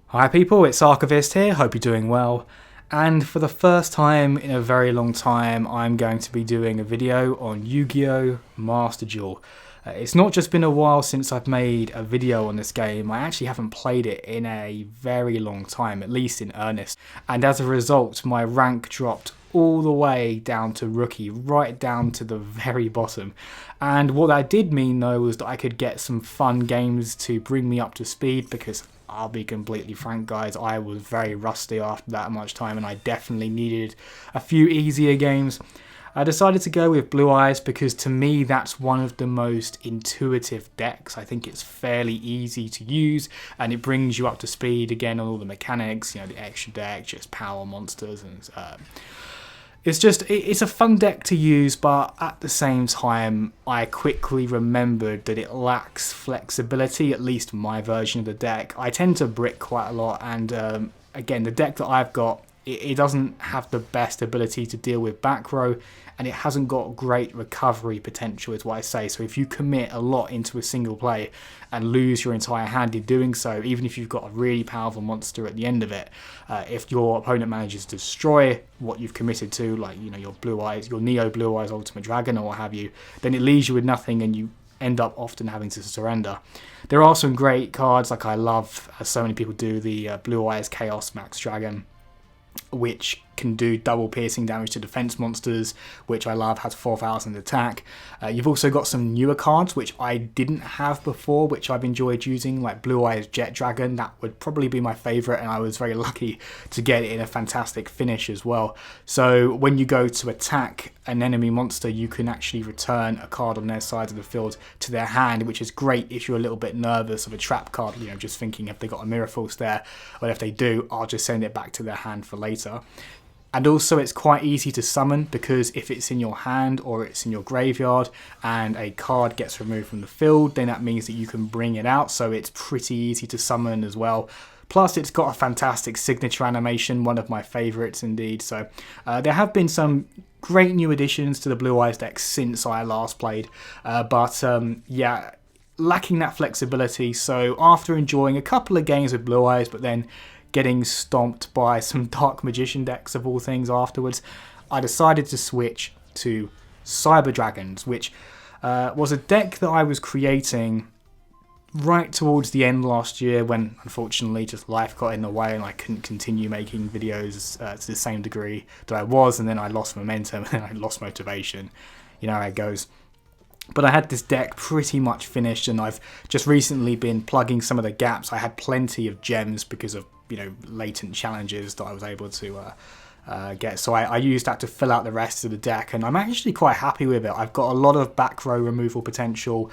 Hi people, it's Archivist here, hope you're doing well. And for the first time in a very long time, I'm going to be doing a video on Yu-Gi-Oh! Master Duel. It's not just been a while since I've made a video on this game, I actually haven't played it in a very long time, at least in earnest. And as a result, my rank dropped all the way down to rookie, right down to the very bottom. And what that did mean though was that I could get some fun games to bring me up to speed, because I'll be completely frank guys, I was very rusty after that much time and I definitely needed a few easier games. I decided to go with Blue Eyes because to me that's one of the most intuitive decks. I think it's fairly easy to use and it brings you up to speed again on all the mechanics, you know, the extra deck, just power monsters, and it's a fun deck to use, but at the same time, I quickly remembered that it lacks flexibility, at least my version of the deck. I tend to brick quite a lot, and again, the deck that I've got, it doesn't have the best ability to deal with back row, and it hasn't got great recovery potential is what I say. So if you commit a lot into a single play and lose your entire hand in doing so, even if you've got a really powerful monster at the end of it, if your opponent manages to destroy what you've committed to, like, you know, your Blue Eyes, your Neo Blue Eyes Ultimate Dragon or what have you, then it leaves you with nothing and you end up often having to surrender. There are some great cards, like I love, as so many people do, the Blue Eyes Chaos Max Dragon, which can do double piercing damage to defense monsters, which I love, has 4,000 attack. You've also got some newer cards which I didn't have before, which I've enjoyed using, like Blue Eyes Jet Dragon. That would probably be my favourite, and I was very lucky to get it in a fantastic finish as well. So when you go to attack an enemy monster, you can actually return a card on their side of the field to their hand, which is great if you're a little bit nervous of a trap card, you know, just thinking if they got a Mirror Force there, or if they do, I'll just send it back to their hand for later. And also it's quite easy to summon, because if it's in your hand or it's in your graveyard and a card gets removed from the field, then that means that you can bring it out, so it's pretty easy to summon as well. Plus it's got a fantastic signature animation, one of my favourites indeed. So there have been some great new additions to the Blue Eyes deck since I last played, but yeah, lacking that flexibility. So after enjoying a couple of games with Blue Eyes, but then getting stomped by some Dark Magician decks of all things afterwards, I decided to switch to Cyber Dragons, which was a deck that I was creating right towards the end last year, when unfortunately just life got in the way and I couldn't continue making videos to the same degree that I was, and then I lost momentum and I lost motivation. You know how it goes. But I had this deck pretty much finished, and I've just recently been plugging some of the gaps. I had plenty of gems because of, you know, latent challenges that I was able to get. So I used that to fill out the rest of the deck, and I'm actually quite happy with it. I've got a lot of back row removal potential,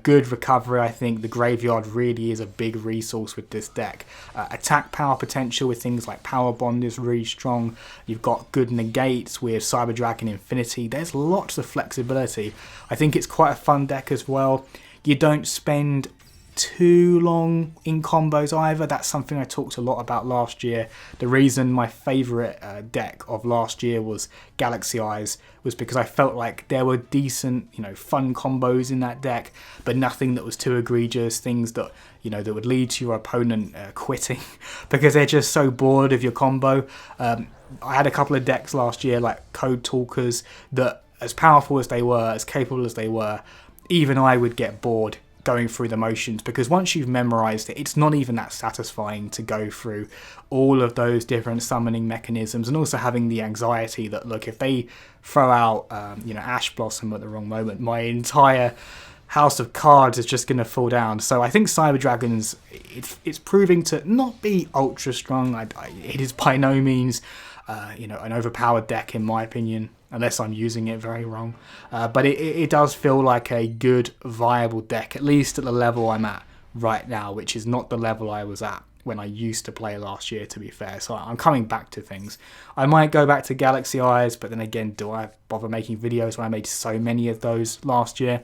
good recovery. I think the graveyard really is a big resource with this deck. Attack power potential with things like Power Bond is really strong. You've got good negates with Cyber Dragon Infinity. There's lots of flexibility. I think it's quite a fun deck as well. You don't spend too long in combos either. That's something I talked a lot about last year. The reason my favourite deck of last year was Galaxy Eyes was because I felt like there were decent, you know, fun combos in that deck, but nothing that was too egregious, things that, you know, that would lead to your opponent quitting because they're just so bored of your combo. I had a couple of decks last year, like Code Talkers, that as powerful as they were, as capable as they were, even I would get bored going through the motions, because once you've memorized it, it's not even that satisfying to go through all of those different summoning mechanisms, and also having the anxiety that, look, if they throw out you know, Ash Blossom at the wrong moment, my entire house of cards is just going to fall down. So I think Cyber Dragons, it's proving to not be ultra strong. It is by no means you know, an overpowered deck in my opinion, unless I'm using it very wrong. But it does feel like a good, viable deck, at least at the level I'm at right now, which is not the level I was at when I used to play last year, to be fair. So I'm coming back to things. I might go back to Galaxy Eyes, but then again, do I bother making videos when I made so many of those last year?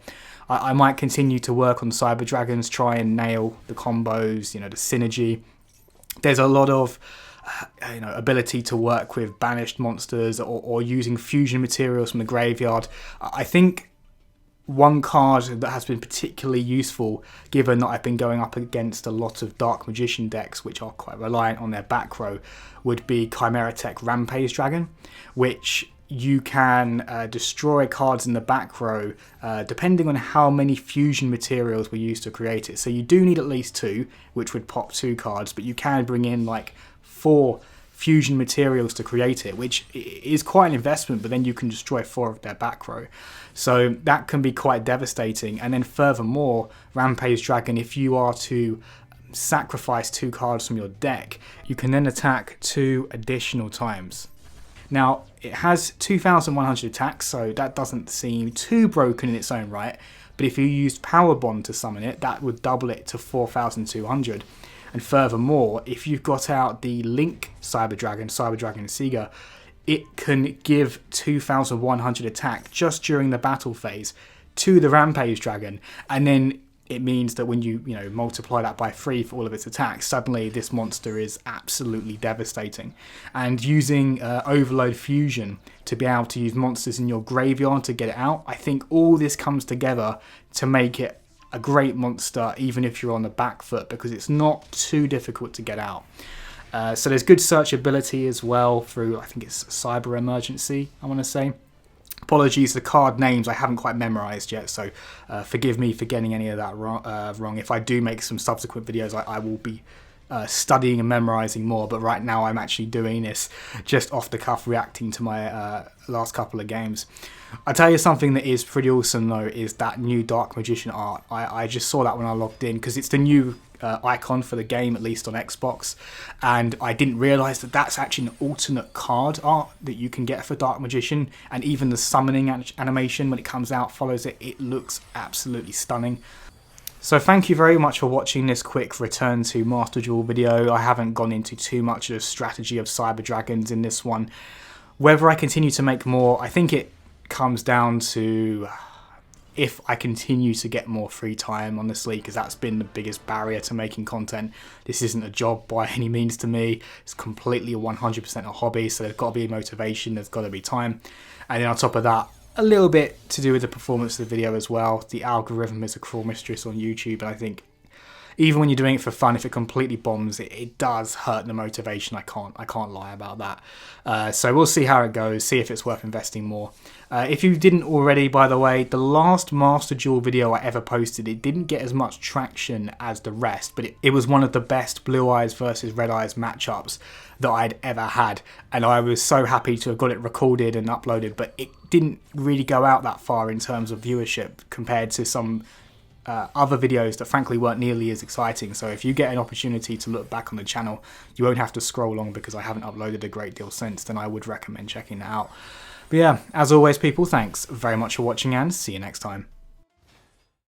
I might continue to work on Cyber Dragons, try and nail the combos, you know, the synergy. There's a lot of you know, ability to work with banished monsters or using fusion materials from the graveyard. I think one card that has been particularly useful, given that I've been going up against a lot of Dark Magician decks which are quite reliant on their back row, would be Chimera Tech Rampage Dragon, which you can destroy cards in the back row depending on how many fusion materials were used to create it. So you do need at least 2, which would pop 2 cards, but you can bring in like 4 fusion materials to create it, which is quite an investment, but then you can destroy 4 of their back row. So that can be quite devastating. And then furthermore, Rampage Dragon, if you are to sacrifice 2 cards from your deck, you can then attack 2 additional times. Now, it has 2,100 attacks, so that doesn't seem too broken in its own right, but if you used Power Bond to summon it, that would double it to 4,200. And furthermore, if you've got out the Link Cyber Dragon Sega, it can give 2,100 attack just during the battle phase to the Rampage Dragon, and then it means that when you multiply that by 3 for all of its attacks, suddenly this monster is absolutely devastating. And using Overload Fusion to be able to use monsters in your graveyard to get it out, I think all this comes together to make it a great monster, even if you're on the back foot, because it's not too difficult to get out. So there's good searchability as well through, I think it's Cyber Emergency, I want to say. Apologies, the card names I haven't quite memorised yet, so forgive me for getting any of that wrong. If I do make some subsequent videos, I will be studying and memorising more, but right now I'm actually doing this just off the cuff, reacting to my last couple of games. I'll tell you something that is pretty awesome though, is that new Dark Magician art. I just saw that when I logged in, because it's the new icon for the game, at least on Xbox, and I didn't realise that that's actually an alternate card art that you can get for Dark Magician, and even the summoning animation when it comes out follows it. It looks absolutely stunning. So thank you very much for watching this quick return to Master Duel video. I haven't gone into too much of the strategy of Cyber Dragons in this one. Whether I continue to make more, I think it comes down to if I continue to get more free time, honestly, because that's been the biggest barrier to making content. This isn't a job by any means to me. It's completely 100% a hobby, so there's got to be motivation, there's got to be time. And then on top of that, a little bit to do with the performance of the video as well. The algorithm is a cruel mistress on YouTube, and I think even when you're doing it for fun, if it completely bombs, it does hurt the motivation. I can't lie about that. So we'll see how it goes, see if it's worth investing more. If you didn't already, by the way, the last Master Duel video I ever posted, it didn't get as much traction as the rest, but it was one of the best Blue Eyes versus Red Eyes matchups that I'd ever had, and I was so happy to have got it recorded and uploaded, but it didn't really go out that far in terms of viewership compared to some other videos that frankly weren't nearly as exciting. So if you get an opportunity to look back on the channel, you won't have to scroll long because I haven't uploaded a great deal since, then I would recommend checking that out. But yeah, as always people, thanks very much for watching and see you next time.